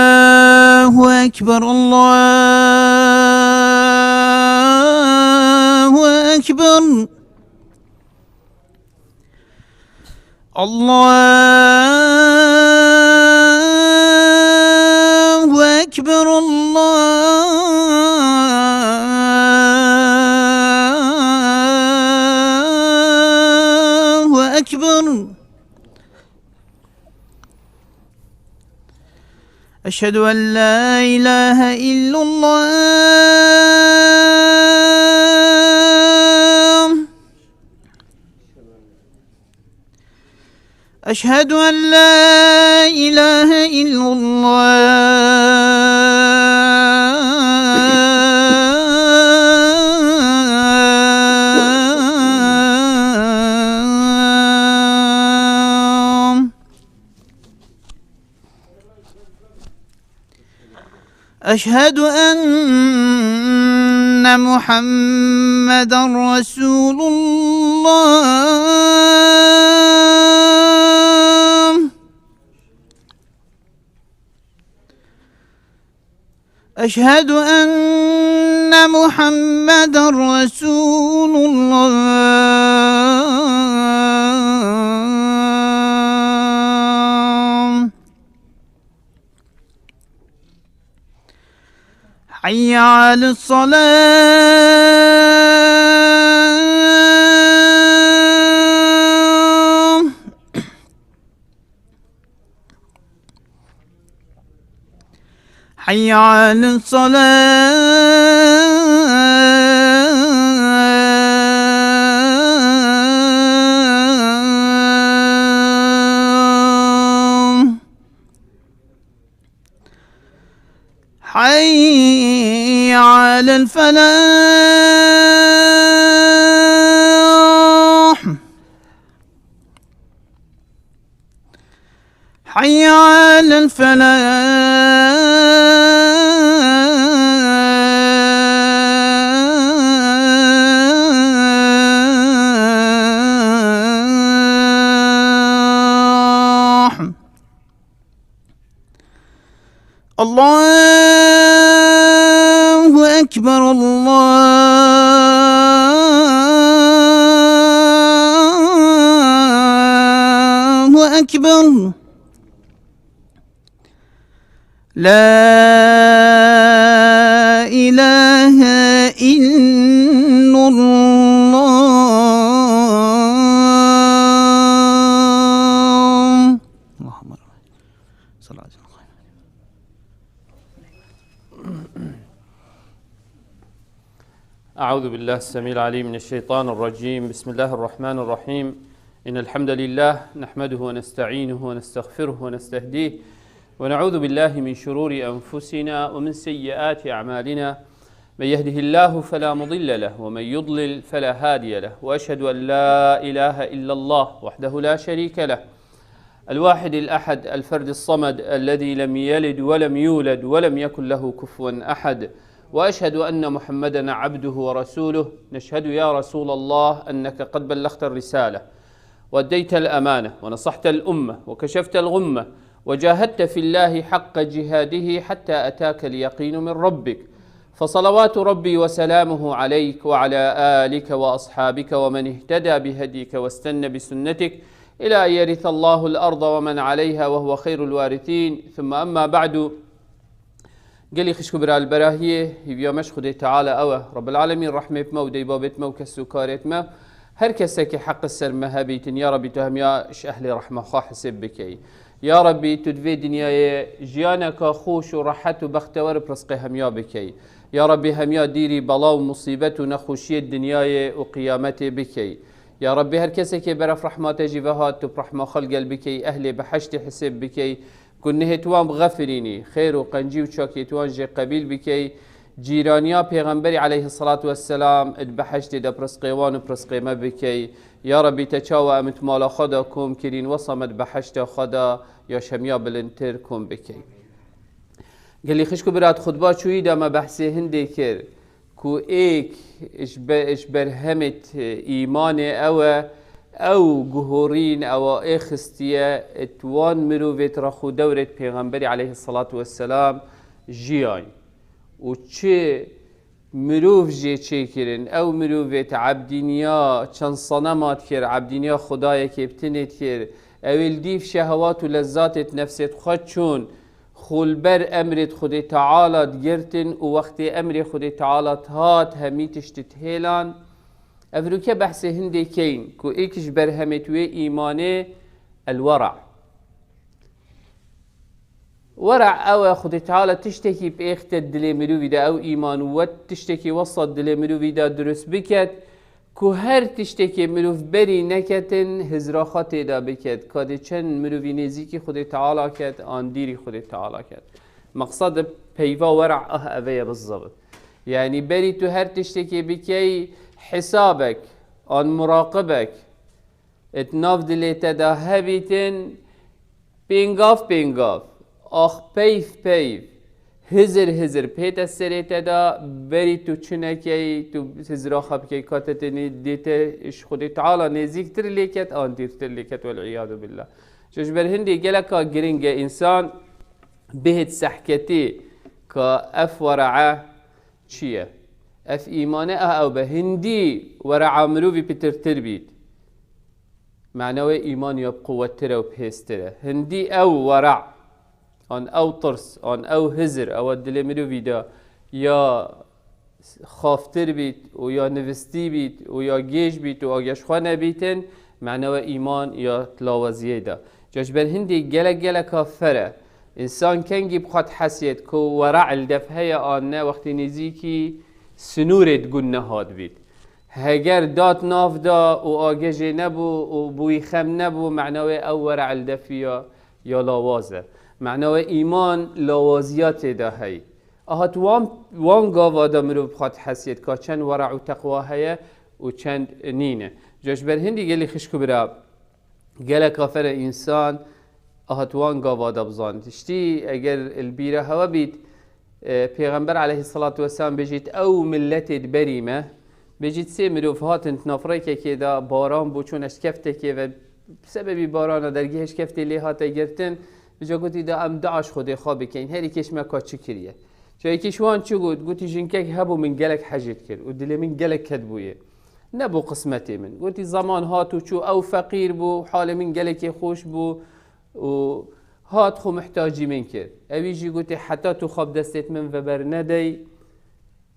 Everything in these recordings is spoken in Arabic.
الله أكبر الله أكبر الله أكبر الله أكبر أشهد أن لا إله إلا الله أشهد أن لا إله إلا الله أشهد أن محمدًا رسول الله أشهد أن محمدًا رسول الله حي على الصلاة حي على الصلاة حي على الفلاح حي على الفلاح الله أكبر الله أكبر لا إله إلا الله اللهم صل على سيدنا محمد. أعوذ بالله السميع العليم من الشيطان الرجيم. بسم الله الرحمن الرحيم. إن الحمد لله نحمده ونستعينه ونستغفره ونستهديه ونعوذ بالله من شرور أنفسنا ومن سيئات أعمالنا. من يهده الله فلا مضل له ومن يضلل فلا هادي له، وأشهد أن لا إله إلا الله وحده لا شريك له الواحد الأحد الفرد الصمد الذي لم يلد ولم يولد ولم يكن له كفوا أحد، وأشهد أن محمدًا عبده ورسوله. نشهد يا رسول الله أنك قد بلغت الرسالة وأديت الأمانة ونصحت الأمة وكشفت الغمة وجاهدت في الله حق جهاده حتى أتاك اليقين من ربك، فصلوات ربي وسلامه عليك وعلى آلك وأصحابك ومن اهتدى بهديك واستنى بسنتك إلى أن يرث الله الأرض ومن عليها وهو خير الوارثين. ثم أما بعد، قال خشكو برا البراهية يبيا مشخدي تعالى أوه رب العالمين رحمة بما ودي بابت ما وكسو كارت ما هر كسك حق السر مهابيتن يا ربي تهم يا أهل رحمة خا حسب بكي يا ربي تدفي دنيا جيانك خوش وراحت وبختور برزقي هميا بكي يا ربي هميا ديري بلا ومصيبة ونخوشية الدنيا وقيامتي بكي يا ربي هر كسك برف رحمة جيبهات وبرحمة خلق بكي أهلي بحشت حسب بكي كنه توان بغفريني خير وقنجي وشاكي توان جي قبيل بكي جيرانيا پیغمبري عليه الصلاة والسلام ادبحشت دا برسقيوان وبرسقيما بكي يا ربي تشاوى امت مالا خدا كوم كرين وصمت بحشت خدا يا شميا بلنتر كوم بكي قال لي خشكو برات خطبا شوي دا ما بحثي هندي كر كو ايك اش برهمت ايمان او او گهورین او اخستیه اتوان مروفت را خود دورت پیغمبری علیه الصلاة والسلام جیای و چه مروف جه چه کرن او مروفت عبدینیا چند صنمات کر عبدینیا خدای که بتنید کر اول دیف شهوات و لذاتت نفست خود چون خلبر امرت خود تعالی گرتن و وقت امر خود تعالی هات همی تشتت هیلان افروکه بحث هنده کین که ایکش برهمتوی ایمانه الورع ورع او خود تعالی تشتکی باخت دل مروی دا او ایمان و تشتکی وسط دل مروی دا درست بکد که هر تشتکی مروف بری نکتن هزراخات دا بکد که چند مروی نزیکی خود تعالی کد آن دیری خود تعالی کد مقصد پیوا ورع اوه بالضبط یعنی بری تو هر تشتکی بکی حسابك آن مراقبك اتناف دلیت دا هبیتن پینگاف آخ پیف هزر پیت السریت دا بری تو چنکی تو هزرا خب که کاتتنی دیت اش خود تعالی نزیک تر لیکت آن دیر تر لیکت والعیاذ بالله چوش بر هندی گلکا گرنگ انسان بهت سحکتی که اف ورعه چیه اف ایمانه او به هندی ورع مروفی پتر بید معنوی ایمان یا بقوتره و بهستره هندی او ورع آن او ترس آن او هزر او دل مروفی دا یا خافتر بید و یا نوستی بید و یا گیش بید و آگش خواه نبیتن معنوی ایمان یا تلاوزیه دا جاش بر هندی گله کافره انسان کنگی بخواد حسید که ورع الدفعه آنه وقتی نزیکی سنورت گونه هاد بید هگر دات ناف دا و آگجه نبو و بوی خم نبو معنوی او ورع الدفیا یا لاوازه معنوی ایمان لاوازیات دا هی اهات وان گاوا دا مرو بخواد حسید که چند ورع و تقوا هیه و چند نینه جاش بر هندی گلی خشکو برا گله کافر انسان اهات وان گاوا دا بزان تشتی اگر البیره هوا بید پیغمبر علیه الصلاة والسلام بجید او ملت بریمه بجید سه مروف هاتن نفره که دا باران بو چون اشکفته که و بسببی باران درگی اشکفته لی هاته گرتن بجا گوتی دا ام داعش خود خواب بکن هری کش مکا چی کریه جایی کشوان چو گوتی جنکک هبو من گلک حجت کرد و دل من گلک کد بویه نبو قسمتی من گوتی زمان هاتو چو او فقیر بو حال من گلک خوش بو و هات خو محتاجی من کرد اویجی گوتی حتی تو خواب دستت من و بر ندی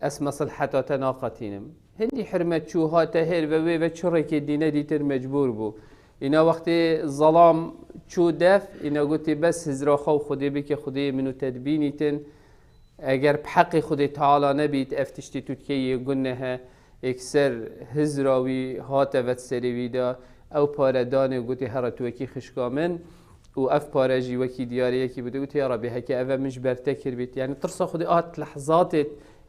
اسم صلحتا تناقتینم هندی حرمت چو هاته هر و چره که دینه دیتر مجبور بو اینا وقتی ظلام چو دف اینا گوتی بس هزرا خو خودی بی که خودی منو تدبینیتن اگر بحق خودی تعالی نبید افتشتی تو که گنه اکسر هزراوی هاته و سریوی دا او پاردانه گوتی هر تو کی خشکامن و اف پارجی وکی دیاری یکی بوده گوتی یا ربی هکی اوه مش برتکر بیت یعنی ترسا خودی آت لحظات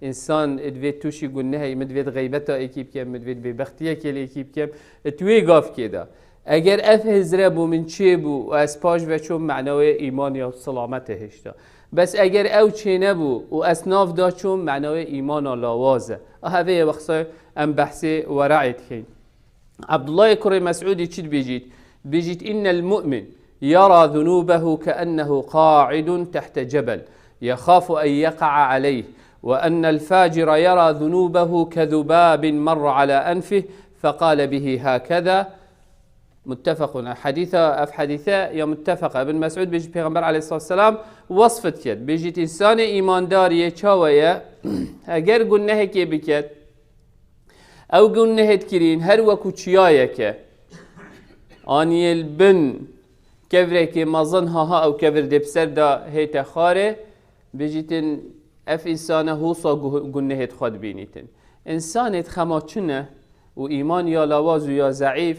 انسان ادوید توشی گنه هی مدوید غیبتا اکیب کم مدوید ببختیه کلی اکیب کم اتوی گاف کده اگر اف هزره بو من چه بو و اسپاش و چون معنای ایمان یا سلامت هشتا بس اگر او چه نبو و اسناف دا چون معنای ایمان لاوازه هذه وقتا ام بحث ورعت خین عبدالله کره مسعودی چید بجید ان المؤمن يرى ذنوبه كأنه قاعد تحت جبل يخاف أن يقع عليه وأن الفاجر يرى ذنوبه كذباب مر على أنفه فقال به هكذا متفق حديثة يا متفقة ابن مسعود بيجي پیغمبر عليه الصلاة والسلام وصفت كد بيجي إنسان إيمان داري چاوية اگر گناه كي بكد أو گناه كرين هر وكو چيايا كه آني البن كفره که مازنها ها او كفر دبسر دا هيتا خاره بجيتن اف انسانه هوصا گنهت خود بینیتن انسانت خما چنه و ایمان یا لواز و یا ضعیف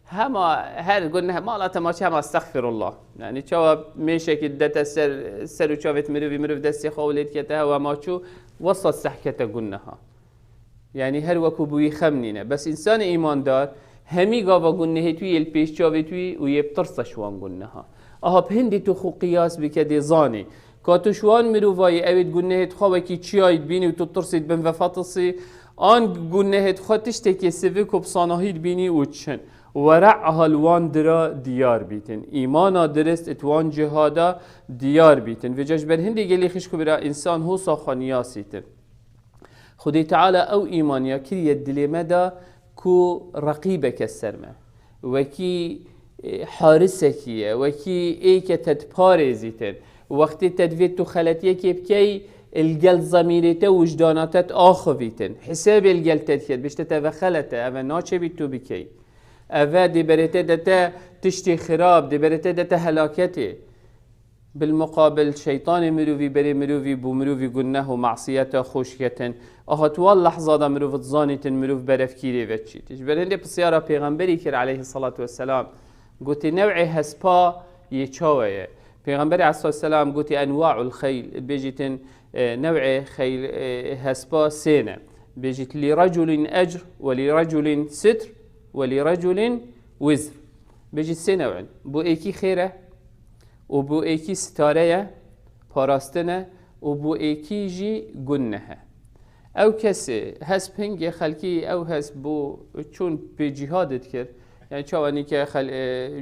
هما هر گنه مالات ما چه هم استغفر الله يعني چوا میشه که دت سر و چاوت مروف دستی خولید که ته و ما چو وسط سحکت گنه ها يعني هر وکو بوی خمنینه بس انسان ایمان دار همی گاوا گنه توی الپیش چاوی توی و یه بترسش وان گنه ها آها بهندی تو خو قیاس بکدی زانی که تو شوان مروفای اوید گنه خواه کی چیاید بینی و تو ترسید بن و فاطسی آن گنه خواه تشتی که سوی کب صاناهید بینی و چن ورع هالوان درا ديار بيتن إيمانا درست اتوان جهادا ديار بيتن و جاش بر هندي قال لي خشكو برا إنسان هو صاخانياسيتن خدي تعالى أو إيمانيا كري الدلي مدى كو رقيبك السرمة وكي حارسكية وكي ايكا تدباريزيتن وقت تدفيت خلاتيه كي بكي الجل ضميرته وجداناتت آخويتن حساب الجل تدخل بيش تتوخلته أما ناچه بيتو بكي أفا دي بريته دتا تشتي خراب دي بريته دتا هلاكته بالمقابل شيطان مروفي بري مروفي بو مروفي قناه معصيته خوشكتن طوال لحظة دا مروف تظانيتن مروف برفكيري وچي تجبر هنده بسيارة پیغمبری كر عليه الصلاة والسلام قوتي نوعي هسپا يچاوه پیغمبر عليه الصلاة والسلام قوتي أنواع الخيل بيجيتن نوع خيل هسپا سينة بيجيت لرجل أجر ولرجل ستر ولرجل وزر بيجيت سينة وعن بو ايكي خيرة وبو ايكي ستارية باراستنة وبو ايكي جي قنها او كسي هس بنج خلقي او هس بو چون بجهادت كر يعني شواني كخل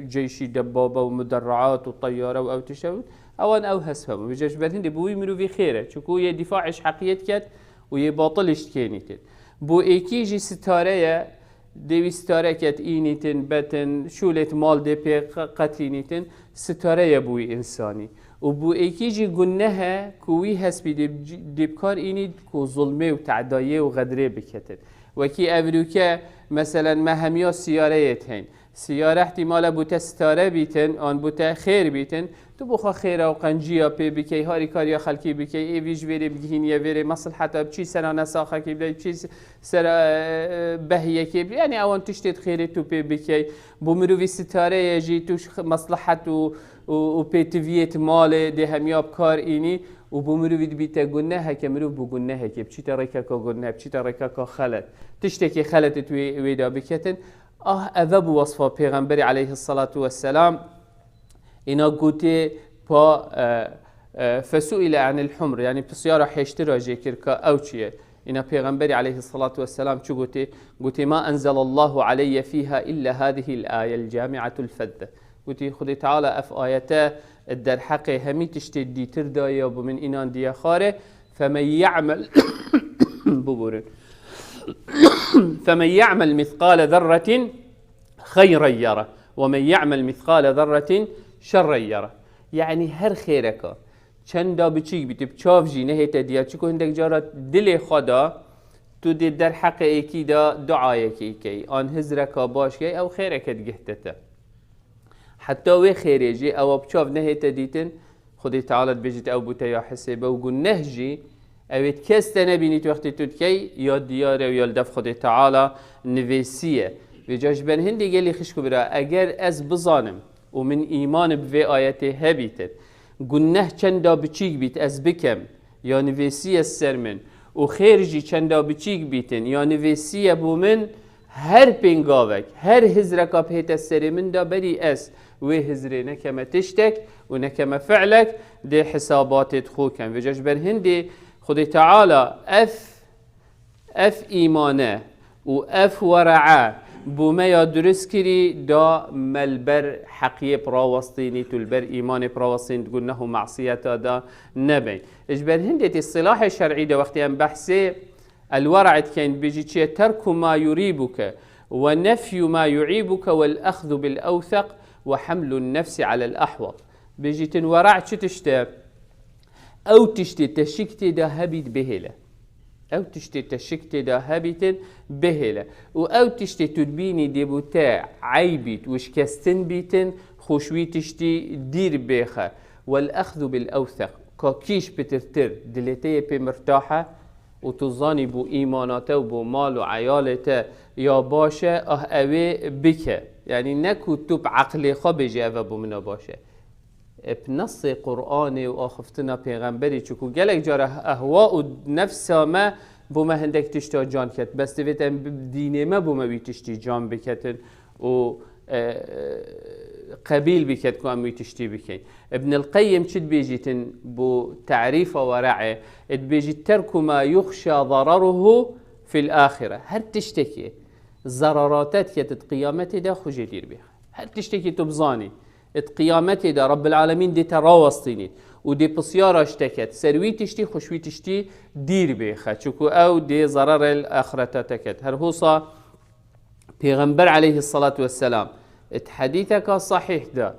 جيشي دبابة ومدرعات وطيارة او تشاود اوان او هسفهم بجاش برهن بوي منو في خيره چكو يه دفاعش حقيت كد ويه باطلش كينيتن بو ايكي جي ستارية دوي ستاره كت اينيتن بتن شولت مال دي بي قتلينيتن ستاره بوي انساني وبو ايكي جي قنها كوي هسبي دي بكار ايني كو ظلمه وتعدايه وغدره بكتن وكي افروكا مثلا مهميا سياره هين سياره احتمال بوتا ستاره بيتن آن بوتا خير بيتن تو بخوا خيره وقنجيه بي بكي هاري كاريا خلقي بكي ايويج ويري بگهين يا ويري مصلحته بچي سنه نساخه كي بچي سر بهيه كي يعني اوان تشتت خيره تو بي بكي بومروي ستاره يجي توش مصلحته و بيتفيت مال ده هميا بكار ايني و بومروي بيتا گناه كمرو بو گناه كي بچي تريكا كو گناه بچي تريكا كو خلت تشتكي خلت تو ويدا بكتن اذب وصفه پیغمبر عليه الصلاه والسلام اینا گوته با فسئل عن الحمر يعني بسيارة حيشترى جيكركا أو شيء إن پیغمبر عليه الصلاة والسلام شو قوتي ما أنزل الله علي فيها إلا هذه الآية الجامعة الفذة قوتي خدي تعالى أف آياته الدر حقي همي تشتدي تردايا ومن إنان ديا خاره فمن يعمل ببورن فمن يعمل مثقال ذرة خيرا يره ومن يعمل مثقال ذرة شر يره يعني هر خيرك چند دا بچيك بيت بچاف جي نهيت ديا چكو هندك جارة دل خدا تو دي در حق ايكي دا دعايك ايكي آن هزرك باش كي او خيرك تجهتته حتى وي خيريجي او بچاف نهيت ديتن خدي تعالى بيجت او بوتا يا حسيبه وقل نهجي او اتكست نبينيت وقت تدكي يا ديار ويا الدف خدي تعالى نفيسية وجاش بن هندي قال لي خشكو برا اگر از بظانم ومن إيمان بفي آياته هبيتت قنه چندا بچيك بيت از بكم يا نفيسية السرمن وخيرجي چندا بچيك بيتن يا نفيسية بومن هر بينغاوك هر هزركا بهيت السرمن دا بري اس وي هزري نكما تشتك ونكما فعلك دي حسابات تخوكم وجاش بر هندي خدي تعالى اف إيمانه واف ورعاه بوما يا درس كري دا ملبر حقية براوستيني تلبر إيمان براوستين تقولنه معصية دا نبي إجبر هندتي الصلاح الشرعي دا وقت أن بحثي الورع كان بيجي ترك ما يريبك ونفي ما يعيبك والأخذ بالأوثق وحمل النفس على الأحوط بيجي تنورع تشتى أو تشتى تشكتي دا هبيت بهله او تشتي تشكتي دا هابيتن بهلا او تشتي تدبيني ديبوتا عيبيت وشكستن بيتن خوشوي تشتي دير بيخا والاخذ بالاوثق كاكيش بترتر دلتي بمرتاحة وتظاني بو ايماناته وبو مال وعيالته يا باشا اوي بك يعني نكو توب عقلي خبجي اوه بو منا باشا بنص قرآني وآخفتنا پیغمبری چکو گلک جاره اهواء نفس ما بوما هندک تشتا جان کت بس دویتن دینه ما بوما بی تشتی جان بکتن و قبيل بكت كو امي تشتي بكين ابن القيم شد بيجيتن بو تعريف ورعه بيجي ترك ما يخشى ضرره في الآخرة هل تشتكي ضرراتت که ات قیامت دا خوش دیر بیخ هر تشتی که تو بزانی ات قیامت دا رب العالمین دی تراوستینید و دی پسیاراش تکت سروی تشتی خوشوی تشتی دیر بیخه چکو او دی ضرر الاخرت تکت هر حوصا پیغمبر علیه الصلاة والسلام ات حدیثك صحیح دا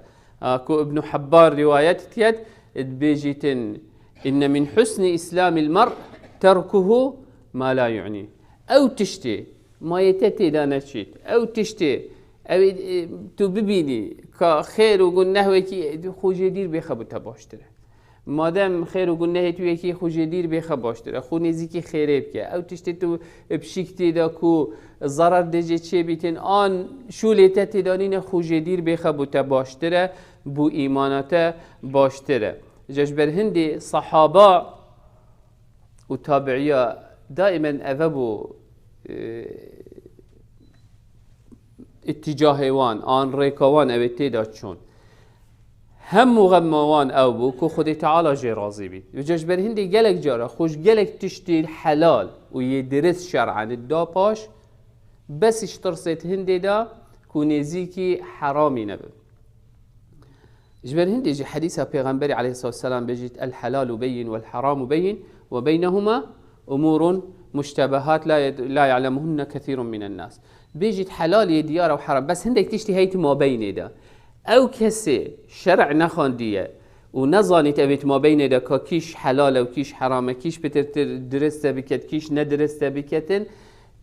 کو ابن حبار روایت تید ات بیجیتن إن من حسن إسلام المرء تركه ما لا يعنيه أو تشتي ما يتتي لا نشيت أو تشتي أو تو ببيني كخير وقلنا وكي خوجي دير بخبوتها باشتره مادام خير وقلنا تو يكي خوجي دير بخباشتره خو نزيكي خيري بك أو تشتي تو بشيكتي دا كو ضرر دجي چه بيتن آن شو لتتي دانين خوجي دير بخبوتها باشتره بو إيماناته باشتره جشبر هندي صحابة وتابعية دائما أذبوا اتجاهوان آن ريكوان أو اتداد شون هم مغموان أو بو كو خود تعالى جي راضي بي جشبر هندي جلك جارة خوش جلك تشتي الحلال ويدرس شرعا الدا باش بس اشترست هندي دا كو نزيكي حرامي نبي جبر هندي يجي حديثها بيغمبري عليه الصلاة والسلام بيجيت الحلال بين والحرام بين وبينهما أمور مشتبهات لا يعلمهن كثير من الناس بيجيت حلال يديار وحرام بس هندك تشتي هيت ما بين ده أو كسي شرع نخان ديه ونظاني تبيت ما بين ده كيش حلال وكيش حرام كيش بتر درسته بكت كيش ندرسته بكتن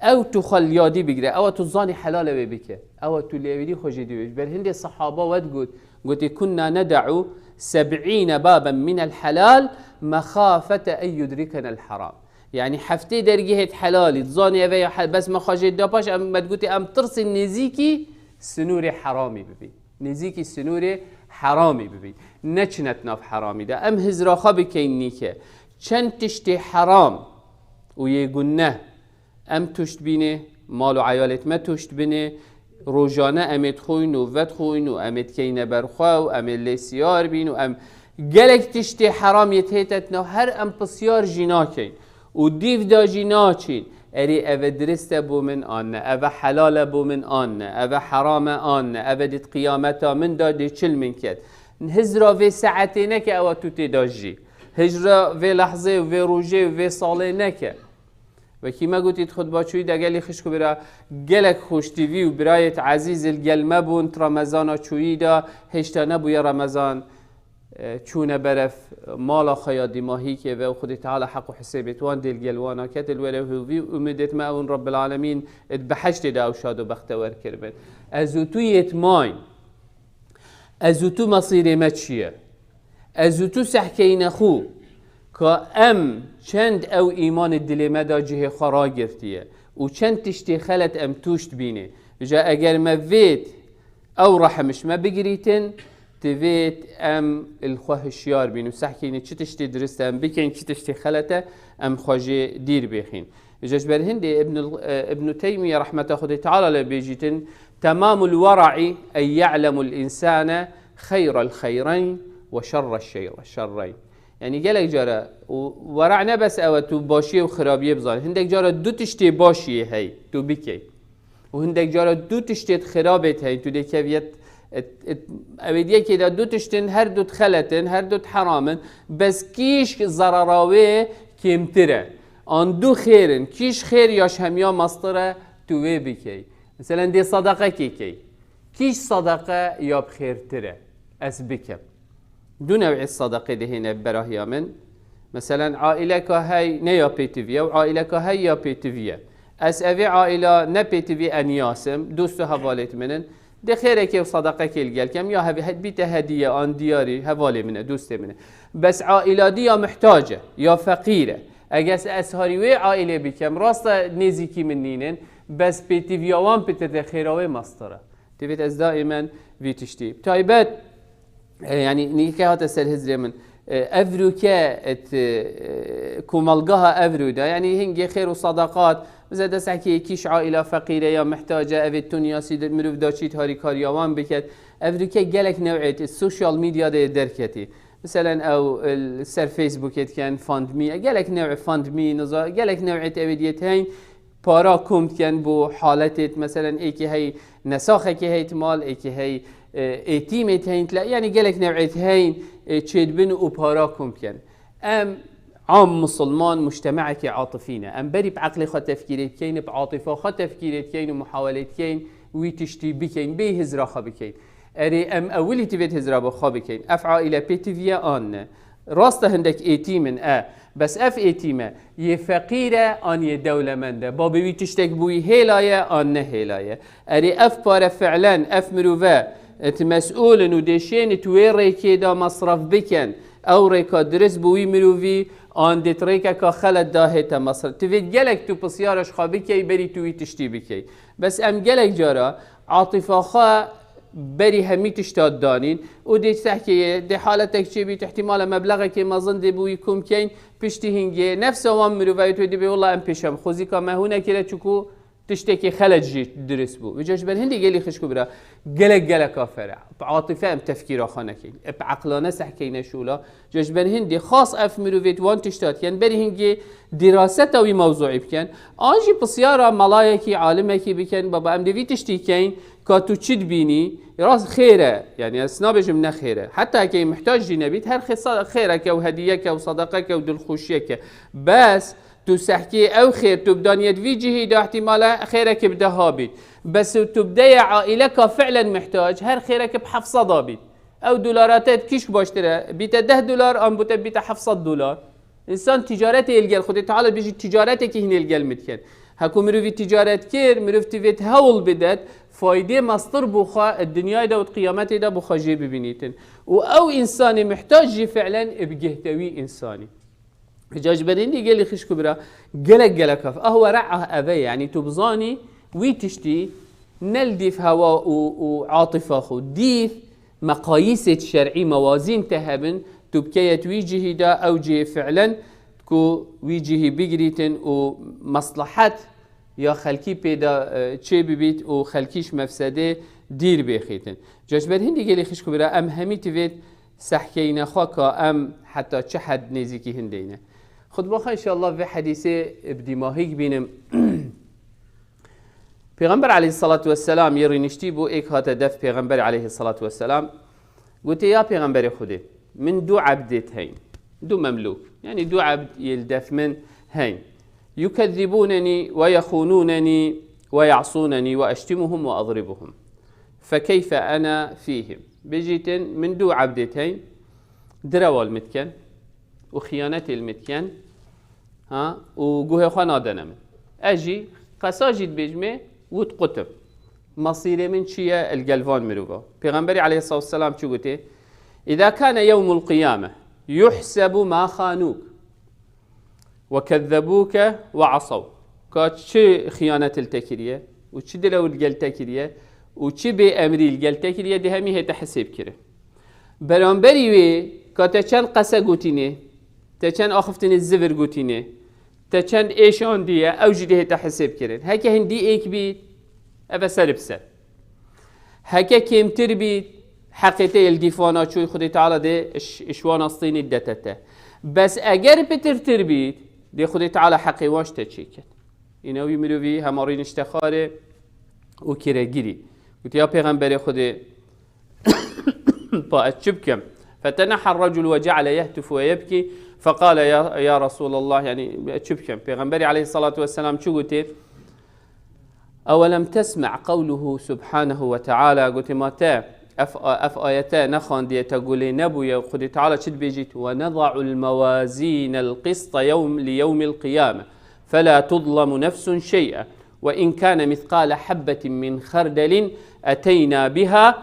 او تو خلیادی بگیره او تو زانی حلاله بکه او تو لیویدی خوشی دیوش بر هندی صحابه ود قلت كنا ندعو 70 بابا من الحلال مخافة أن يدركنا الحرام يعني حفتي درجة حلالي تزاني أبي بس ما خاجت داباش ما تقولي أم ترسي نزيكي سنوري حرامي ببي نزيكي سنوري حرامي ببي نچنت ناف حرامي ده أم هزراخا بكين نيكه چند تشتي حرام ويقولنه ام توشت بینه مال و عیالت ما توشت بینه روزانه امت خوین و ود خوین و امت کینه برخوا و امت لیسیار بین و ام گلک تشتی حرام یتهیتت نو هر ام پسیار جینا کین و دیو دا جینا چین اری او درست بو من آنه او حلال بو من آنه او حرام آنه او دید قیامتا من دادی چل من کد هزرا و ساعتی نکه او تو تداجی هجرا و لحظه و روژه و ساله نکه و کی ما گوتید خود با چوی دگلی خشکو برا گلک خوشتیوی و برایت عزیز الگلمه بون رمضان چوی دا هشتا نبوی رمضان چونه برف مالا خیادی ماهی که و خود تعالی حق و حسابت وان دل گلوانا کتل وی امیدت ما اون رب العالمین بحشت دا و شاد و بختور کربن ازو تو یتماین ازو تو مصیر ما چیه ازو تو سحکین خو که ام چند او ایمان دل مدا جه خرا گرتیه و چند تشتی خلت ام توشت بینه جا اگر ما وید او رحمش ما بگریتن توید ام الخوهشیار بینه سحکینه چی تشتی درست ام بکن چی تشتی خلته ام خواجه دیر بخین جاش بر هندي ابن تيمية رحمة خد تعالى لبيجيتن تمام الورع أن يعلم الإنسان خير الخيرين وشر الشرين يعني قالك جارة ورعنا بس أو تو باشية وخرابية بزان هندك جارة دو تشتي باشية هاي تو بكي وهندك جارة دو تشتي خرابت هاي تو دي كيفيت أودية كده دو تشتن هر دو تخلتن هر دو حرامن بس كيش ضرراوي كيمتره آن دو خیرن کیش خیر یاش همیا مصدره توی بکی مثلا دی صدقه کی کیش صدقه یا بخیر تره از بکم دو نوع صدقه دهینه براهیا من مثلا عائله که هی نه یا پیتویه و عائله که هی یا پیتویه از اوی عائله نه پیتوی انیاسم دوستو حوالت منن ده خیره که صدقه کل گل کم یا بیت هدیه آن دیاری حواله منه دوست منه بس عائله دی یا محتاجه یا فقیره اگر اسهاری و عائله بکم راست نزیکی من نینن بس پیتی ویوان پیتی خیراوی مستره تبیت از دائما ویتشتی تایبت یعنی نیکه هات سر هزری من افرو که کومالگاه افرو دا یعنی هنگی خیر و صدقات زده سعی کیش عائله فقیره یا محتاجه اوید تونیاسی مروف داشتید هاری کاریوان بکد افرو که گلک نوعیت السوشیال میدیا ده درکتی مثلا او السر فيسبوك كان فاند مي قالك نوع فاند مي نظام قالك نوعيه ابديتين پارا کمت کن بو حالتت مثلا ایکی هی نساخه که هیت مال ایکی هی ایتیمت هین يعني قالك نوعيت هين تشيد بن وبارا كمت كن ام عام مسلمان مجتمعك عاطفينا ام بري بعقل خو تفكيرت كين بعاطفه خو تفكيرت كين ومحاولت كين ويتشتي بكين به هزرا خو بكين اري ام اولي تبيت هزرا بخو بكين افعا الى بيتيفيا ان راسته هندك ايتيمن بس اف ايتيمه يفقيره ان يدولمنده بابي تشتك بوي هيلايه ان هيلايه اري اف بار فعلا اف مروفه مسؤول ودشين تويري كده مصرف بكن او ريكا درس بوي مروفي ان دتريكا كخلت داهتا مصرف تفيد جلك تو بسيارش خابي كي بري توي تشتي بكي بس ام جلك جارا عاطفه خا بري همي تشتاد دانين ودي تحكي دي حالتك شي بي احتمال مبلغك ما ظن دي بوي كوم كين بيشتي هنجي نفس وام مروفي تو دي بي والله ام بيشم خوزي كما هنا كده تشكو تشتكي خلج جيت درس بو وجاش بل هندي قالي خشكو برا قلق كافر بعاطفه ام تفكير خانكين بعقلانه سحكينا شولا جاش بل هندي خاص اف مروفيت وان تشتات يعني بري هنجي دراسته وي موضوعي بكن انجي بسياره ملايكي عالمكي بكن بابا ام دي تشتيكين كاتو تشد بيني راس خيره يعني اسنابج من خيره حتى كي محتاج جنبيت هر خيرك وهديك وصدقك ودلخوشيك بس تسحكي او خير تبدا يدفي جهيد احتمال خيرك بدا هابط بس تبدا عائلك فعلا محتاج هر خيرك بحفصه ضابط او دولارات كيش باشترى بيت 10 دولار ام بيت حفصه دولار انسان تجارته يلقى خد تعالى بيجي تجارتك هنا يلقى المتكن هكو مروفي تجارت كير مروفتي فيت هول بدات فايده مصدر بوخا الدنيا دا وقيامته دا بوخا جي ببينيتن او انسان محتاج فعلا بجهتوي انساني حجاج بديني قال لي خش كبرى قلق هو رعه أبي يعني تبزاني ويتشتي نلديف هواء وعاطفة خو ديف مقاييس الشرعي موازين تهبن تبكية ويجهي دا أو جي فعلا كو ويجهي بقريتن ومصلحات يا خلكي بيدا تشي ببيت وخلكيش مفسده دير بيخيتن جاج بديني قال لي خش كبرى أم همي تفيت سحكينا خاكا أم حتى تشحد نزيكي هندينا خد باخا ان شاء الله في حديثه بدماغيك بينم پیغمبر عليه الصلاة والسلام يري نشتي بو ايك هاتا دف پیغمبر عليه الصلاة والسلام قلت يا پیغمبر خودي من دو عبدت هين دو مملوك يعني دو عبد يلدف من هين يكذبونني ويخونونني ويعصونني واشتمهم واضربهم فكيف انا فيهم بجيتن من دو عبدت هين دروا المتكن وخيانة المتكن ها وجوه خنا دنم أجي قساجد بجمة وتقطب مصير من شيء الجلفان مروفا پیغمبر عليه الصلاة والسلام شو قلته إذا كان يوم القيامة يحسب ما خانوك وكذبوك وعصوا كاتش خيانة التكرية وش دلو الجلتكرية وش بأمري الجلتكرية ده همي هي تحسب كره برانبري وي كاتشان قسا قوتينه تچند آخفتن الزفر قوتينه تچند ايشان ديه او جديه تحسب كرن هكا هندي ايك بيت افا سرب سر هكا كيمتر بيت حقيقة الديفانا شوي خدي تعالى دي اشوان الصيني الدتته بس اگر بترتر بيت دي خدي تعالى حقي واش تشيكت اینو مروی همارین اشتخاره و كيرجيري قلت يا پیغمبر خدي فأتشبكم فتنحى الرجل وجعل يهتف ويبكي فقال يا رسول الله يعني أتشبكم پیغمبر عليه الصلاة والسلام شو قلت أولم تسمع قوله سبحانه وتعالى قلت ما تا أف آياتا نخان دي تقولي نبو يا خدي تعالى شد بيجيت ونضع الموازين القسط ليوم القيامة فلا تظلم نفس شيئا وإن كان مثقال حبة من خردل أتينا بها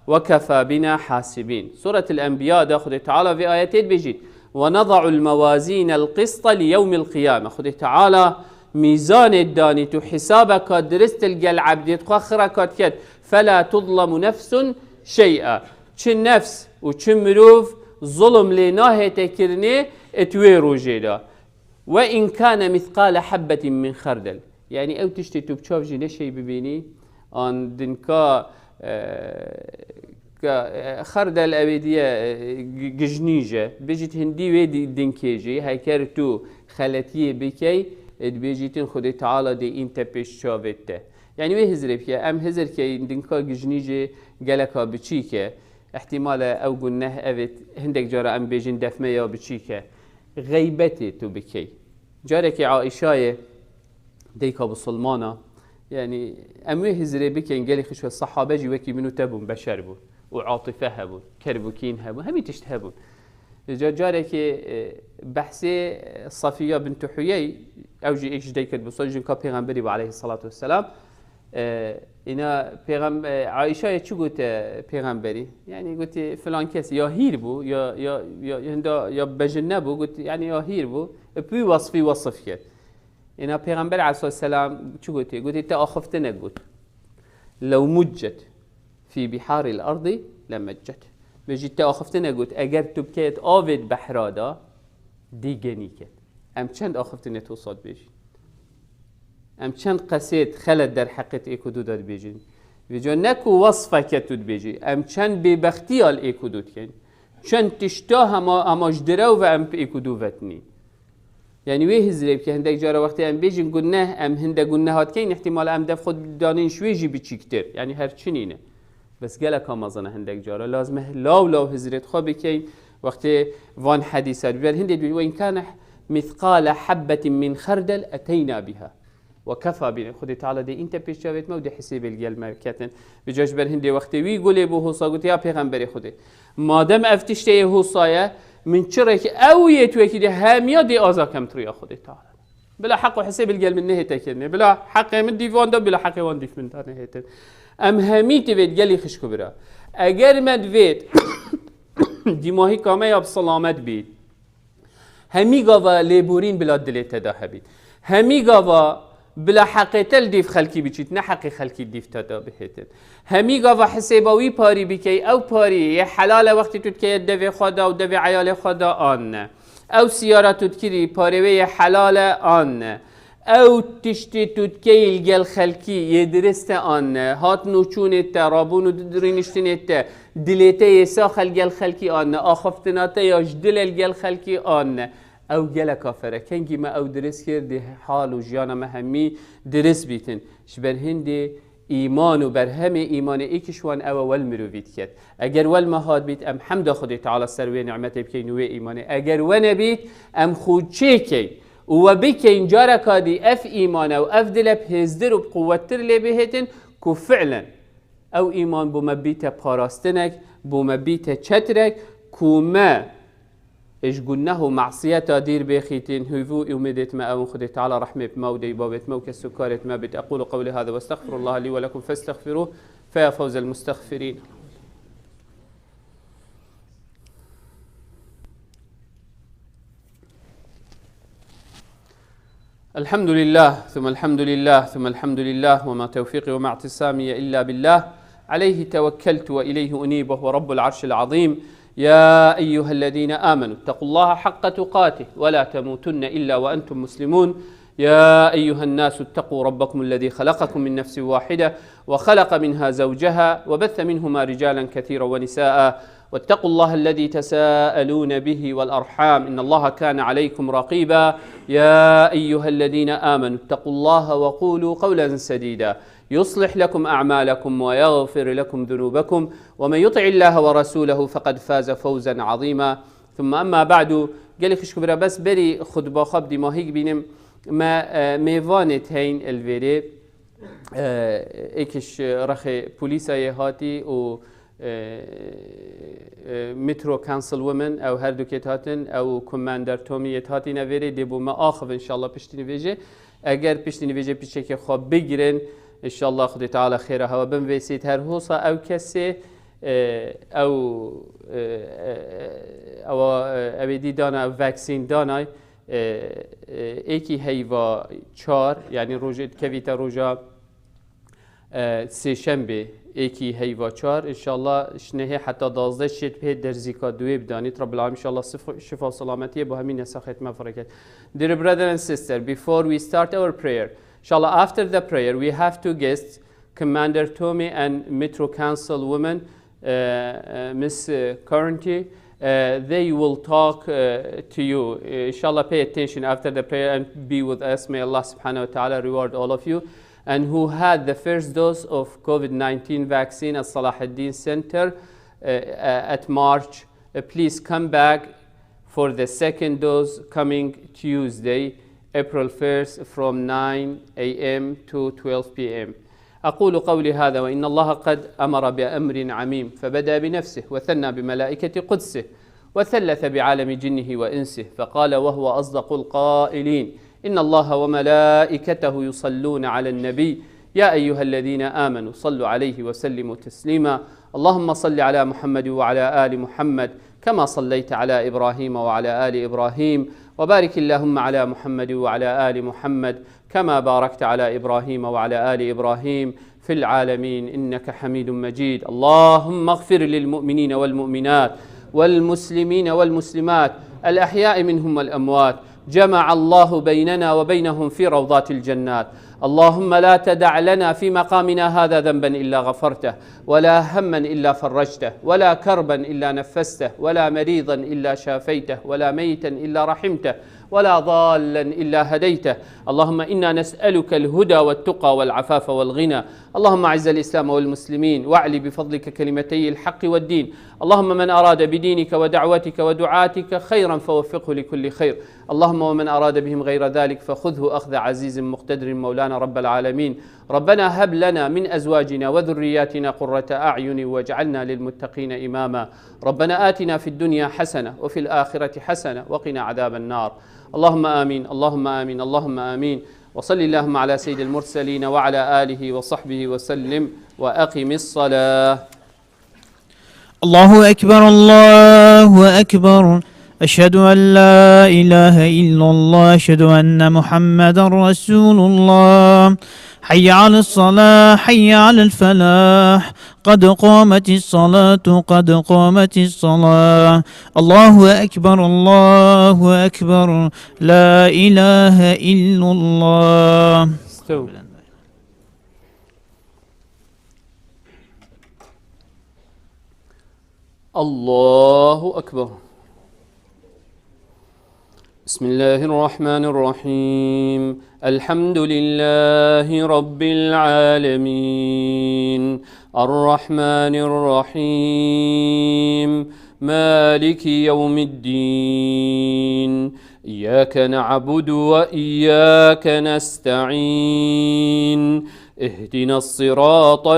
وكفى بنا حاسبين. سورة الأنبياء ده خدي تعالى في آياتين بيجيت ونضع الموازين القسط ليوم القيامة خدي تعالى ميزان الداني حسابك درست الجل عبد تخخرك كد فلا تظلم نفس شيئا چه نفس و چه مروف ظلم لناه تكرني اتويرو جيدا وإن كان مثقال حبة من خردل يعني او تشتي تبشاف جينا شيء ببيني ان دنكا خردل أبدية ججنيجة بيجت هندي ويدي دنكيجي هاي كارتو خلتيه بكي ادبيجيتين خدي تعالى دي انت بيش شاوته يعني وي هزر بك ام هزر كي دنكا جنيجي جلكا بتشيكه احتمال او قلناه افت هندك جارة ام بيجين دفمية بتشيكه غيبتي تو بكي جارك عائشة ديكا بسلمانة يعني اموي هزري بكين قالي خشوة الصحابة جي وكي منو تبون بشر بون وعاطفة هبون كربوكين هبون همي تشتهبون جارك بحثي صفية بنت حيي او جي ايش ديكت بصجن كا پیغمبري عليه الصلاة والسلام اینا عایشه چی گفت پیغمبری یعنی گفت فلان کسی یا هیر بو یا بجنه بو گفت یعنی یا هیر بو پی وصف کرد اینا پیغمبر علیه السلام چی گفت گفت تا آخفته نگفت لو مجت في بحار الارض لمجت بجی تا آخفته نگفت اگر تو بکیت آوید بحرادا دیگنی کرد ام چند آخفته نتوصاد بشی ام چند قصيد خلد در حقت ايكو دود بيجين بيجو نكو وصفه كتود بيجي ام چند ببختيال ايكو دود كن چند تشتا هما جدرو و ام ايكو دوتني يعني ويه هزريب كه هندك جاره وقتي ام بيجين قلناه ام هنده قلناهات كين احتمال ام دف خود دانين شويجي بچيكتر يعني هر چنينه بس قالك مازنه هندك جاره لازمه لو هزريت خو بكين وقتي وان حديثات بل هندي وين كان مثقال حبه من خردل اتينا بها وكفى بنا خدي تعالى دي انت بيش جابت مودي حساب القلب كاتن بجاش بر هندي وقت وي قولي بو هوصا قلت يا پیغمبري خدي ما دام افتشتي هوصايا من شرك او يتوكي دي هاميا دي ازا كم تريا خدي تعالى بلا حق وحساب القلب من نهي تكرني بلا حق من ديفان ده بلا حق وان ديف من نهي ام هميتي بيت قالي خشكو برا اگر مد فيت دي ماهي كامي اب سلامت بيت همي قاوا ليبورين بلا دليت تداها بيت همي قاوا بلا حقیقت دیف خلکی بچید نه حقی خلکی دیف تدا بهتن همی گاوا حسابوی پاری بکی او پاری حلال وقتی تو که دوی خدا و دوی عیال خدا آن او سیاره تو کری پاروی حلال آن او تشتی تو که الگل خلکی یه درست آن هات نوچونت رابون و درینشتنت دلیته یسا خلگل خلکی آن آخفتناته یاش دل الگل خلکی آن او گله کافره کنگی ما او درس کرده حال و جیان ما همی درس بیتن شبر هندی ایمان و بر همه ایمان ایکشوان او ول مروید کرد اگر ول مهاد بیت ام حمد خودی تعالی سروی نعمت بکی نوی ایمانه اگر ون بیت ام خود چه کی و بکین جارا کادی اف ایمانه و اف دل بهزدر و بقوتر لی بهتن کو فعلا او ایمان بو مبیت پاراستنک بو مبیت چترک کو ما ايش قلناه معصية دير بخيتين هيفو يومدت ما أو خدي تعالى رحمة مودي بابت موك السكارة ما بت أقول قولي هذا واستغفر الله لي ولكم فاستغفروه فيا فوز المستغفرين. الحمد لله ثم الحمد لله ثم الحمد لله وما توفيقي وما اعتصامي إلا بالله عليه توكلت وإليه أنيب وهو رب العرش العظيم. يا أيها الذين آمنوا اتقوا الله حق تقاته ولا تموتن إلا وأنتم مسلمون. يا أيها الناس اتقوا ربكم الذي خلقكم من نفس واحدة وخلق منها زوجها وبث منهما رجالا كثيرا ونساء واتقوا الله الذي تساءلون به والأرحام إن الله كان عليكم رقيبا. يا أيها الذين آمنوا اتقوا الله وقولوا قولا سديدا يصلح لكم أعمالكم ويغفر لكم ذنوبكم ومن يطع الله ورسوله فقد فاز فوزا عظيما. ثم أما بعد قال خشكو برا بس بري خطبة خب دي ما هيك بينم ما ميفانت هين الفيري ايكش رخي بوليسا يهاتي و مترو كانسل ومن او هر دوكيت هاتن او كوماندر تومي هاتي نفيري دي بو ما آخف ان شاء الله پشتي نفيجي اگر پشتي نفيجي پشتي خواب بگیرن ان شاء الله خدي تعالى خيرها وبن ويسيت هر هوصا او كسي او ابدي دانا فاكسين دانا ایکی هیوا 4 یعنی روزه کویتا روزا سه شنبه ایکی هیوا 4 ان شاء الله شنه حتی 12 شت به درزیکا دوی بدانید رب العالمین ان شاء الله شفا و سلامتی با همین نسخت مفرکت. Dear brother and sister, before we start our prayer, inshallah after the prayer we have two guests, Commander Tommy and Metro Council woman Miss Currenty. they will talk to you. Inshallah, pay attention after the prayer and be with us. May Allah subhanahu wa ta'ala reward all of you. And who had the first dose of COVID-19 vaccine at Salahuddin Center at March, please come back for the second dose coming Tuesday, April 1st from 9 a.m. to 12 p.m. أقول قولي هذا وإن الله قد أمر بأمر عميم فبدأ بنفسه وثنى بملائكة قدسه وثلث بعالم جنه وإنسه فقال وهو أصدق القائلين إن الله وملائكته يصلون على النبي يا أيها الذين آمنوا صلوا عليه وسلموا تسليما اللهم صل على محمد وعلى آل محمد كما صليت على إبراهيم وعلى آل إبراهيم وبارك اللهم على محمد وعلى آل محمد كما باركت على إبراهيم وعلى آل إبراهيم في العالمين إنك حميد مجيد اللهم اغفر للمؤمنين والمؤمنات والمسلمين والمسلمات الأحياء منهم والأموات جمع الله بيننا وبينهم في روضات الجنات اللهم لا تدع لنا في مقامنا هذا ذنبا إلا غفرته ولا هما إلا فرجته ولا كربا إلا نفسته ولا مريضا إلا شافيته ولا ميتا إلا رحمته ولا ضالا إلا هديته اللهم إنا نسألك الهدى والتقى والعفاف والغنى اللهم أعز الإسلام والمسلمين واعل بفضلك كلمتي الحق والدين اللهم من أراد بدينك ودعوتك ودعاتك خيرا فوفقه لكل خير اللهم ومن أراد بهم غير ذلك فخذه أخذ عزيز مقتدر مولانا رب العالمين ربنا هب لنا من أزواجنا وذرياتنا قرة أعين واجعلنا للمتقين إماما ربنا آتنا في الدنيا حسنة وفي الآخرة حسنة وقنا عذاب النار اللهم آمين اللهم آمين اللهم آمين وصل اللهم على سيد المرسلين وعلى آله وصحبه وسلم وأقم الصلاة الله أكبر الله أكبر أشهد أن لا إله إلا الله أشهد أن محمدا رسول الله حي على الصلاة حي على الفلاح قد قامت الصلاة قد قامت الصلاة الله أكبر الله أكبر لا إله إلا الله استو. الله أكبر بسم الله الرحمن الرحيم الحمد لله رب العالمين الرحمن الرحيم مالك يوم الدين إياك نعبد وإياك نستعين اهدنا الصراط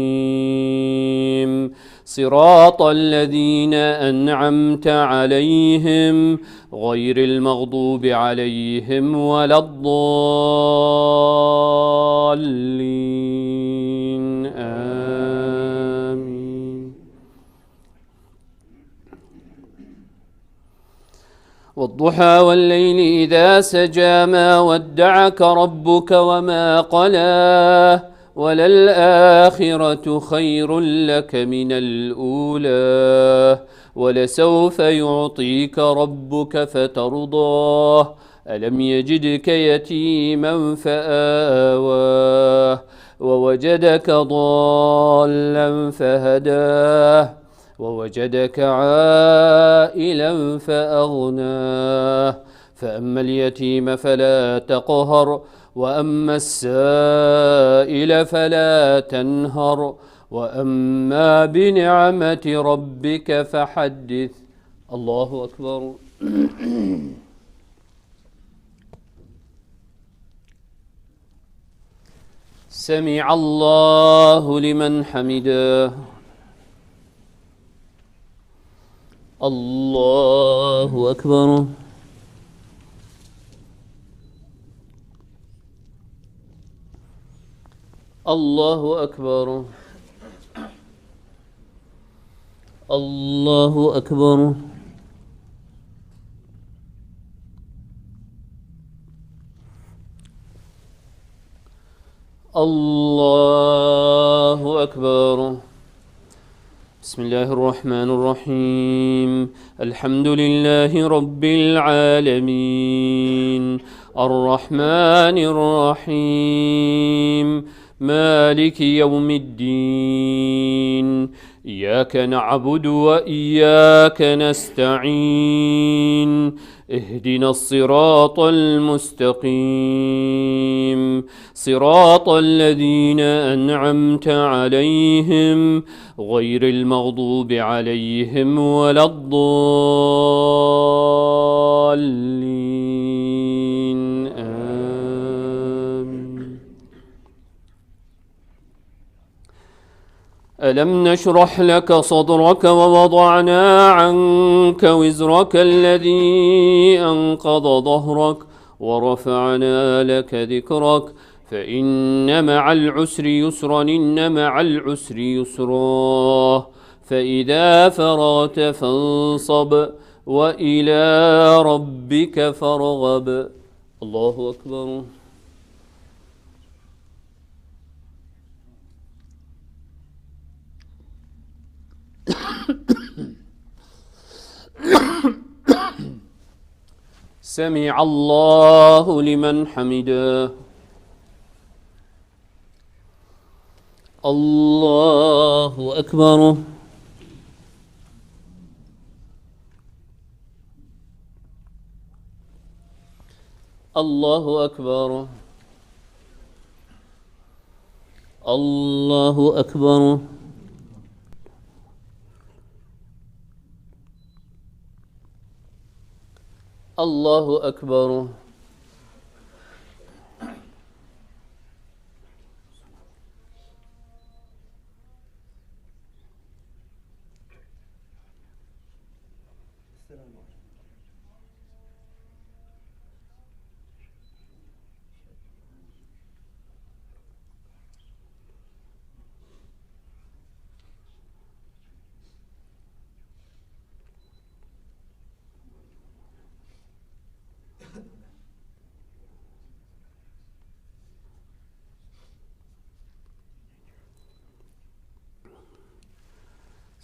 المستقيم صراط الذين أنعمت عليهم غير المغضوب عليهم ولا الضالين آمين والضحى والليل إذا سجى ما ودعك ربك وما قلاه وللآخرة خير لك من الأولى ولسوف يعطيك ربك فترضاه ألم يجدك يتيما فآواه ووجدك ضالا فهداه ووجدك عائلا فأغناه فأما اليتيم فلا تقهر وأما السائل فلا تنهر وأما بنعمة ربك فحدث الله أكبر سمع الله لمن حمده الله أكبر الله أكبر الله أكبر الله أكبر بسم الله الرحمن الرحيم الحمد لله رب العالمين الرحمن الرحيم مالك يوم الدين إياك نعبد وإياك نستعين اهدنا الصراط المستقيم صراط الذين أنعمت عليهم غير المغضوب عليهم ولا الضالين آمين. ألم نشرح لك صدرك ووضعنا عنك وزرك الذي أنقض ظهرك ورفعنا لك ذكرك فإن مع العسر يسرا إن مع العسر يسرا فإذا فرغت فانصب وإلى ربك فارغب. الله أكبر. سمع الله لمن حمده. الله أكبر. الله أكبر. الله أكبر. الله أكبر.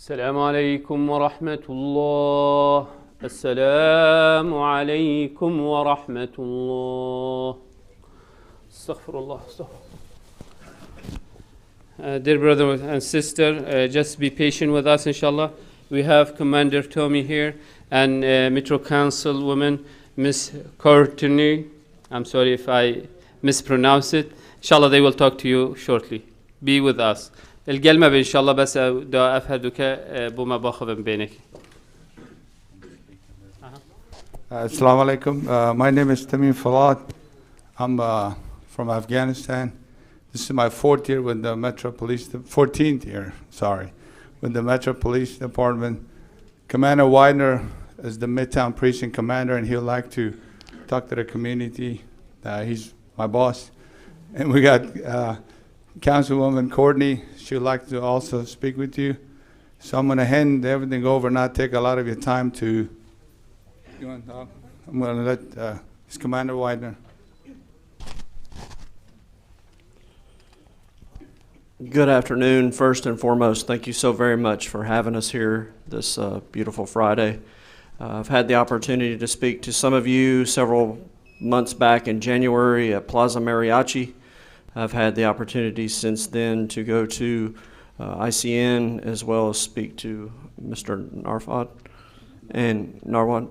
السلام عليكم ورحمة الله. السلام عليكم ورحمة الله. استغفر الله. Dear brother and sister, just be patient with us, inshallah. We have Commander Tommy here and Metro Council woman, Miss Courtney. I'm sorry if I mispronounce it. Inshallah, they will talk to you shortly. Be with us. الكلمة إن شاء الله بس دا أفهدك بما باخذ بينك. Assalamu alaikum. My name is Tamim Falad. I'm from Afghanistan. This is my 14th year with the Metro Police Department. Commander Widener is the Midtown Precinct Commander, and he'd like to talk to the community. He's my boss. And we got Councilwoman Courtney. She'd like to also speak with you. So I'm going to hand everything over, not take a lot of your time to... You want to talk? I'm going to let Commander Widener. Good afternoon. First and foremost, thank you so very much for having us here this beautiful Friday. I've had the opportunity to speak to some of you several months back in January at Plaza Mariachi. I've had the opportunity since then to go to ICN as well as speak to Mr. Narwat,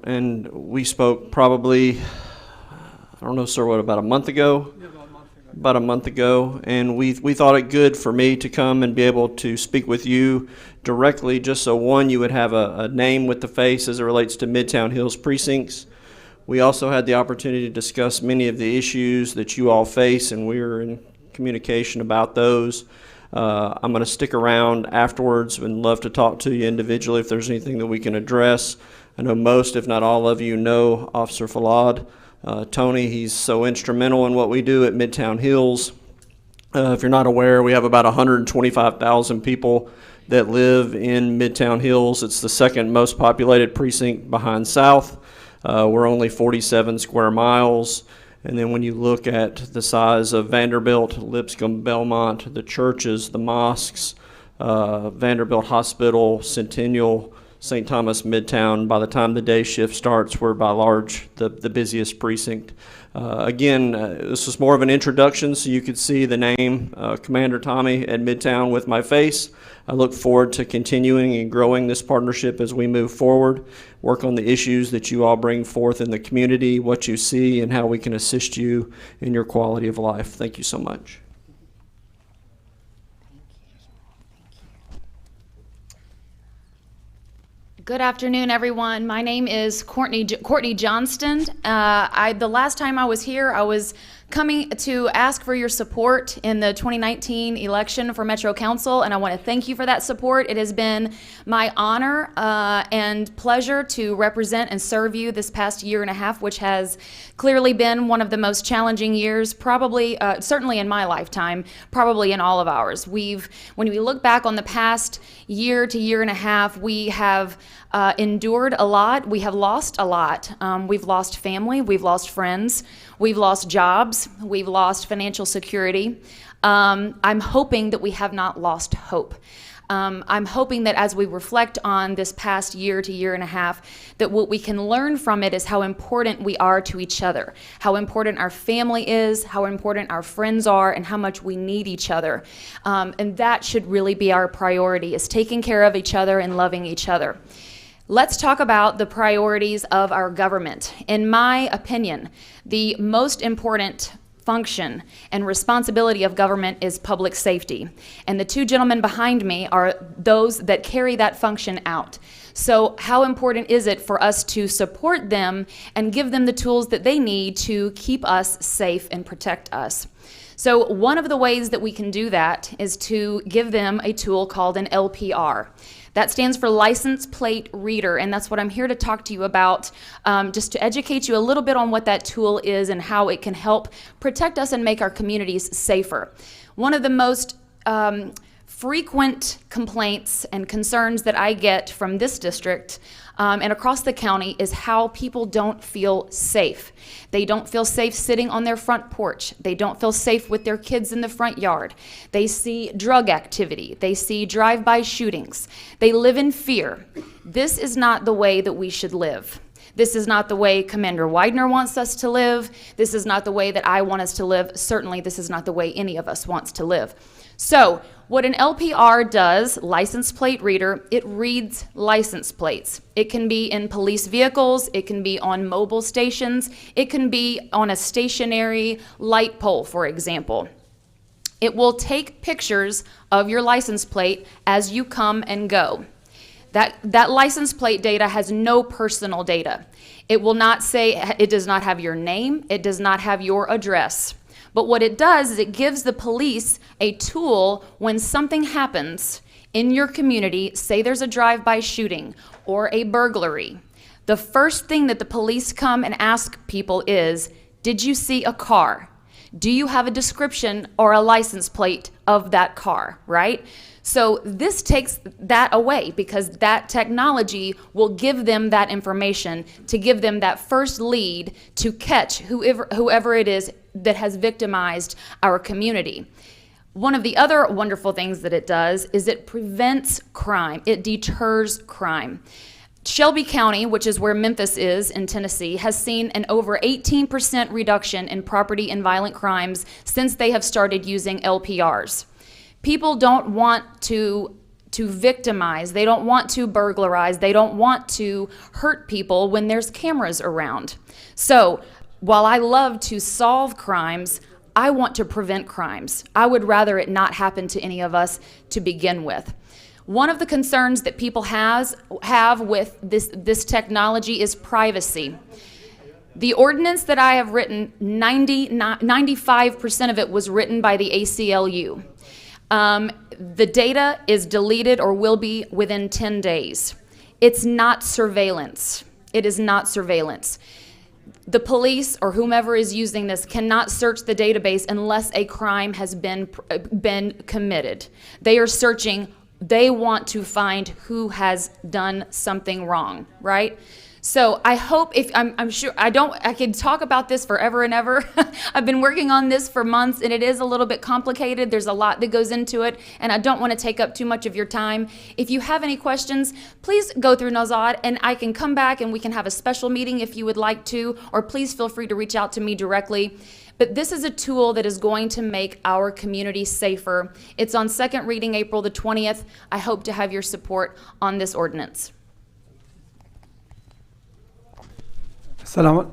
and we spoke probably, I don't know, sir, what, about a month ago? About a month ago, and we thought it good for me to come and be able to speak with you directly, just so one, you would have a name with the face as it relates to Midtown Hills precincts. We also had the opportunity to discuss many of the issues that you all face, and we were in communication about those. I'm going to stick around afterwards and love to talk to you individually if there's anything that we can address. I know most, if not all of you, know Officer Falad. Tony, he's so instrumental in what we do at Midtown Hills. If you're not aware, we have about 125,000 people that live in Midtown Hills. It's the second most populated precinct behind South. We're only 47 square miles. And then when you look at the size of Vanderbilt, Lipscomb, Belmont, the churches, the mosques, Vanderbilt Hospital, Centennial, St. Thomas Midtown. By the time the day shift starts, we're by large the busiest precinct. Again, this was more of an introduction so you could see the name Commander Tommy at Midtown with my face. I look forward to continuing and growing this partnership as we move forward, work on the issues that you all bring forth in the community, what you see, and how we can assist you in your quality of life. Thank you so much. Good afternoon, everyone. My name is Courtney Johnston. The last time I was here, I was coming to ask for your support in the 2019 election for Metro Council, and I want to thank you for that support. It has been my honor and pleasure to represent and serve you this past year and a half, which has clearly been one of the most challenging years, probably, certainly in my lifetime, probably in all of ours. When we look back on the past year to year and a half, we have endured a lot. We have lost a lot. We've lost family. We've lost friends. We've lost jobs. We've lost financial security. I'm hoping that we have not lost hope. I'm hoping that as we reflect on this past year to year and a half, that what we can learn from it is how important we are to each other, how important our family is, how important our friends are, and how much we need each other. And that should really be our priority, is taking care of each other and loving each other. Let's talk about the priorities of our government. In my opinion, the most important function and responsibility of government is public safety. And the two gentlemen behind me are those that carry that function out. So how important is it for us to support them and give them the tools that they need to keep us safe and protect us? So one of the ways that we can do that is to give them a tool called an LPR. That stands for License Plate Reader, and that's what I'm here to talk to you about, just to educate you a little bit on what that tool is and how it can help protect us and make our communities safer. One of the most frequent complaints and concerns that I get from this district and across the county is how people don't feel safe. They don't feel safe sitting on their front porch. They don't feel safe with their kids in the front yard. They see drug activity. They see drive-by shootings. They live in fear. This is not the way that we should live. This is not the way Commander Widener wants us to live. This is not the way that I want us to live. Certainly, this is not the way any of us wants to live. So, what an LPR does, license plate reader, it reads license plates. It can be in police vehicles, it can be on mobile stations, it can be on a stationary light pole, for example. It will take pictures of your license plate as you come and go. That license plate data has no personal data. It will not say, it does not have your name, it does not have your address. But what it does is it gives the police a tool when something happens in your community, say there's a drive-by shooting or a burglary. The first thing that the police come and ask people is, did you see a car? Do you have a description or a license plate of that car, right? So this takes that away because that technology will give them that information to give them that first lead to catch whoever it is that has victimized our community. One of the other wonderful things that it does is it prevents crime. It deters crime. Shelby County, which is where Memphis is in Tennessee, has seen an over 18% reduction in property and violent crimes since they have started using LPRs. People don't want to victimize, they don't want to burglarize, they don't want to hurt people when there's cameras around. So, while I love to solve crimes, I want to prevent crimes. I would rather it not happen to any of us to begin with. One of the concerns that people have with this technology is privacy. The ordinance that I have written, 95% of it was written by the ACLU. The data is deleted or will be within 10 days. It's not surveillance. It is not surveillance. The police or whomever is using this cannot search the database unless a crime has been committed. They are searching, they want to find who has done something wrong, right? So I hope I'm sure I could talk about this forever and ever. I've been working on this for months and it is a little bit complicated. There's a lot that goes into it and I don't want to take up too much of your time. If you have any questions, please go through Nazad and I can come back and we can have a special meeting if you would like to, or please feel free to reach out to me directly. But this is a tool that is going to make our community safer. It's on second reading April the 20th. I hope to have your support on this ordinance. Assalamu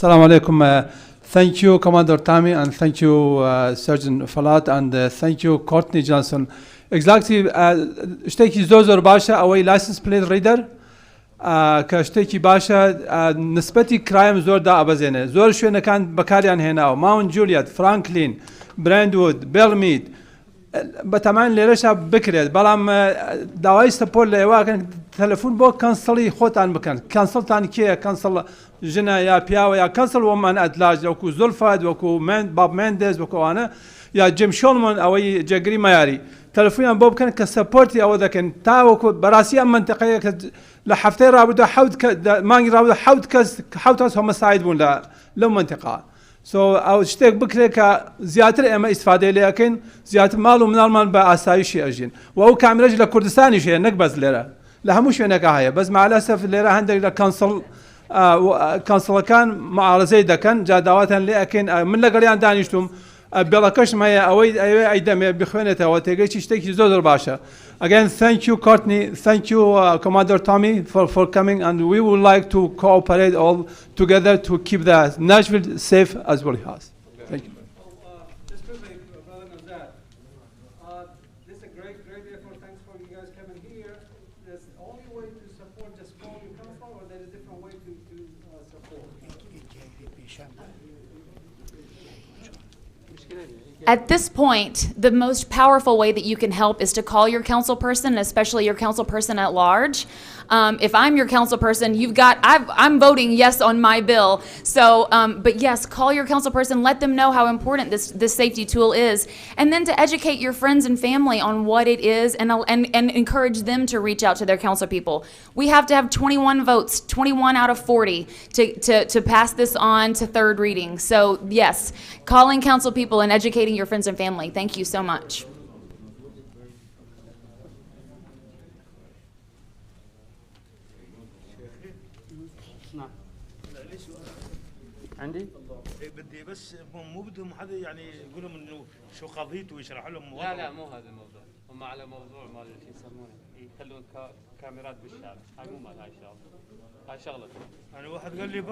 alaikum. Thank you, Commander Tommy, and thank you, Sergeant Falat, and thank you, Courtney Johnson. Exactly, اشتكي زوزر باشا أو license plate reader. كاشتكي باشا نسبتي كرايم زور دا أبزينه. زور شو كان بكاريان هنا أو ماونت جوليات، فرانكلين، براندوود، بيلميد. بتمام ليرشا بكرة بلام دواي سبور ليوا كان تلفون بو كانسلي خوت عن مكان كانسل تاني كي كانسل جنا يا بياو يا كانسل ومن أدلاج وكو زلفاد وكو باب مانديز وكو أنا يا جيم شولمان أو جاكري ماياري تلفون بوب كان كسبورتي أو ذا كان تاوكو براسية منطقية لحفتي رابطة حود ماني رابطة حود كاس هم سايدون لا لو منطقة أو شتيك بكرة كزيادة أما استفادة لكن زيادة مال ومن المال بأسايشي أجين وهو كامل رجل كردستاني شيء نقبز ليرة لا هموش هناك هاي بس مع الأسف ليرة عندك كانسل كان مع زيدا كان جادوات لكن من لقريان دانيشتم بلاكش ما أي دم بخوانته وتجيش يشتكي زود الباشا. Again, thank you, Courtney. Thank you, Commander Tommy, for coming, and we would like to cooperate all together to keep the Nashville safe as well as. Thank you. Just quickly, Brother Nazar, this is a great effort. Thanks for you guys coming here. There's the only way to support just call your council, or there's a different way to support. At this point, the most powerful way that you can help is to call your council person, especially your council person at large. If I'm your council person, I'm voting yes on my bill. So, but yes, call your council person, let them know how important this safety tool is, and then to educate your friends and family on what it is, and encourage them to reach out to their council people. We have to have 21 votes, 21 out of 40, to pass this on to third reading. So yes, calling council people and educating your friends and family. Thank you so much. عندي بدي بس مو بدهم حدا يعني يقول لهم انه شو قضيته ويشرح لهم لا مو هذا الموضوع، هم على موضوع مال شو يسمونه يخلون كاميرات بالشارع، هاي مو مال هاي الشغله، هاي شغله يعني واحد قال لي